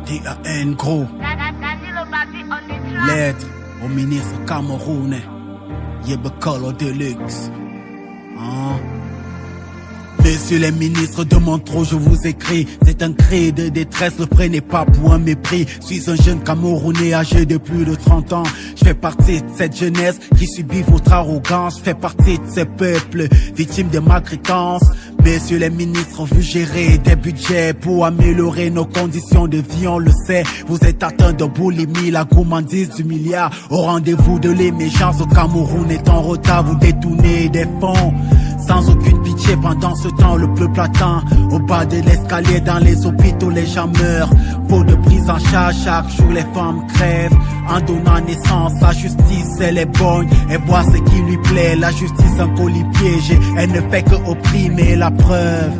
DAN gros. Lettre au ministre camerounais. Yebekolo Deluxe. Hein? Messieurs les ministres demandent trop, je vous écris. C'est un cri de détresse, le prenez pas pour un mépris. Je suis un jeune Camerounais âgé de plus de 30 ans. Je fais partie de cette jeunesse qui subit votre arrogance. Je fais partie de ces peuples victimes de maltraitance. Messieurs les ministres, vous gérez des budgets pour améliorer nos conditions de vie, on le sait. Vous êtes atteints de boulimie, la gourmandise du milliard. Au rendez-vous de l'émergence, au Cameroun est en retard. Vous détournez des fonds sans aucune pitié. Pendant ce temps, le peuple attend au bas de l'escalier. Dans les hôpitaux, les gens meurent. Faute de prise en charge, chaque jour les femmes crèvent. En donnant naissance, la justice elle est bonne. Elle voit ce qui lui plaît. La justice un colis piégé. Elle ne fait que opprimer la preuve.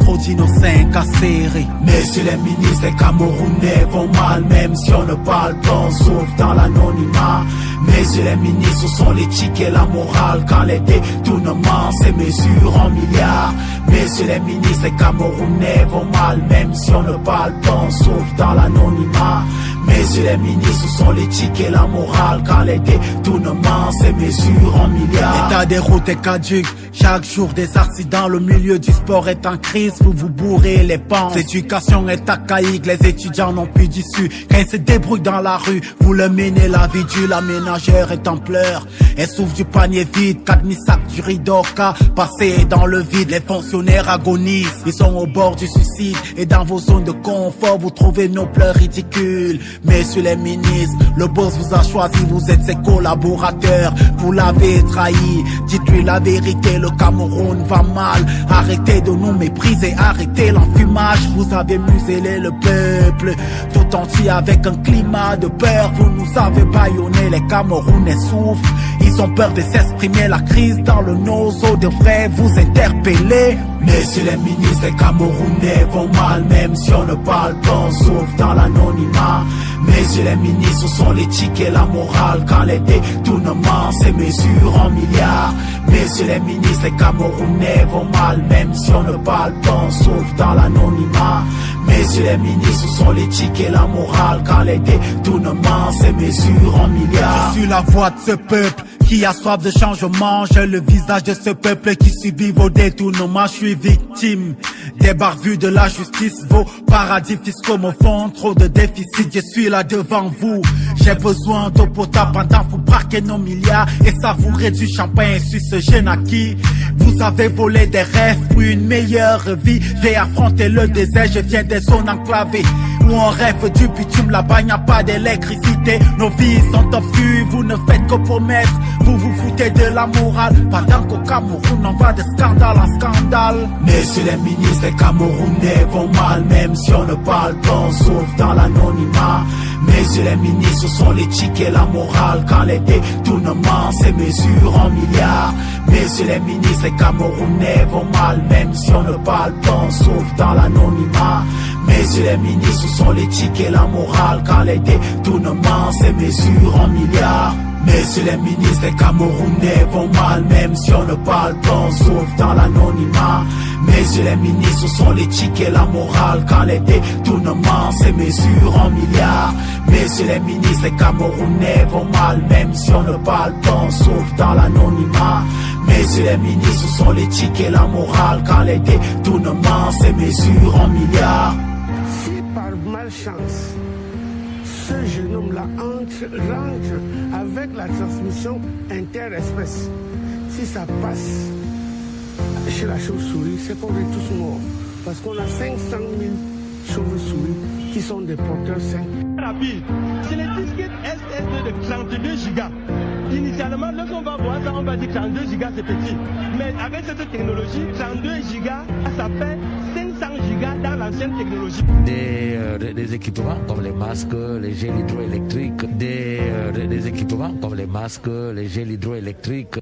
Trop d'innocents incarcérés. Messieurs les ministres, les Camerounais vont mal. Même si on ne parle pas, on sauve dans l'anonymat. Messieurs les ministres, sont l'éthique et la morale. Quand les détournements se mesurent en milliards. Messieurs les ministres, les Camerounais vont mal. Même si on ne parle pas, on sauve dans l'anonymat. Messieurs les ministres, sont l'éthique et la morale. Quand les détournements se mesurent en milliards. L'état des routes est caduque. Chaque jour des accidents, le milieu du sport est en crise. Vous vous bourrez les pans. L'éducation est archaïque, les étudiants n'ont plus d'issue. Quand ils se débrouillent dans la rue, vous le menez la vie dure. La ménagère est en pleurs. Elle souffre du panier vide, 4000 sacs du Ridoka passés dans le vide. Les fonctionnaires agonisent, ils sont au bord du suicide. Et dans vos zones de confort, vous trouvez nos pleurs ridicules. Messieurs les ministres, le boss vous a choisi, vous êtes ses collaborateurs. Vous l'avez trahi, dites-lui la vérité, le Cameroun va mal. Arrêtez de nous mépriser, arrêtez l'enfumage. Vous avez muselé le peuple tout entier avec un climat de peur. Vous nous avez bâillonnés, les Camerounais souffrent. Ils ont peur de s'exprimer, la crise dans le nozo devrait vous interpeller. Messieurs les ministres, les Camerounais vont mal. Même si on ne parle pas, on sauve dans l'anonymat. Messieurs les ministres, sont l'éthique et la morale. Quand les détournements se mesurent en milliards. Messieurs les ministres, les Camerounais vont mal. Même si on ne parle pas, on sauve dans l'anonymat. Messieurs les ministres, sont l'éthique et la morale. Quand les détournements se mesurent en milliards. Je suis la voix de ce peuple qui a soif de changement. J'ai le visage de ce peuple qui subit vos détournements. Je suis victime des barbus de la justice. Vos paradis fiscaux me font trop de déficit. Je suis là devant vous. J'ai besoin d'eau potable pendant que vous braquez nos milliards et savourer du champagne sur ce jeune acquis. Vous avez volé des rêves pour une meilleure vie. J'ai affronté le désert, je viens des zones enclavées où on rêve du bitume, là-bas y a pas d'électricité. Nos vies sont en fût, vous ne faites que promettre. Vous vous foutez de la morale, pendant qu'au Cameroun on va de scandale en scandale. Messieurs les ministres, les Camerounais vont mal. Même si on ne parle pas, on sauve dans l'anonymat. Messieurs les ministres, sont l'éthique et la morale. Quand les détournements se mesurent en milliards. Messieurs les ministres, les Camerounais vont mal. Même si on ne parle pas, on sauve dans l'anonymat. Messieurs les ministres, sont l'éthique et la morale. Quand les détournements se mesurent en milliards. Messieurs les ministres, les Camerounais vont mal. Même si on ne parle pas, on sauve dans l'anonymat. Messieurs les ministres, sont l'éthique et la morale. Quand les détournements se mesurent en milliards. Messieurs les ministres, les Camerounais vont mal. Même si on ne parle pas, on sauve dans l'anonymat. Messieurs les ministres, sont l'éthique et la morale. Quand les détournements se mesurent en milliards. Si par malchance ce jeune homme-là rentre avec la transmission interespèce, si ça passe chez la chauve-souris, c'est qu'on est tous morts. Parce qu'on a 500 000 chauves-souris qui sont des porteurs sains. Rapide, c'est les disquettes SSD de 32 gigas. Initialement, lorsqu'on va voir ça, on va dire 32 gigas c'est petit. Mais avec cette technologie, 32 gigas, ça fait 500 gigas dans l'ancienne technologie. Des équipements comme les masques, les gels hydroélectriques, des équipements comme les masques, les gels hydroélectriques.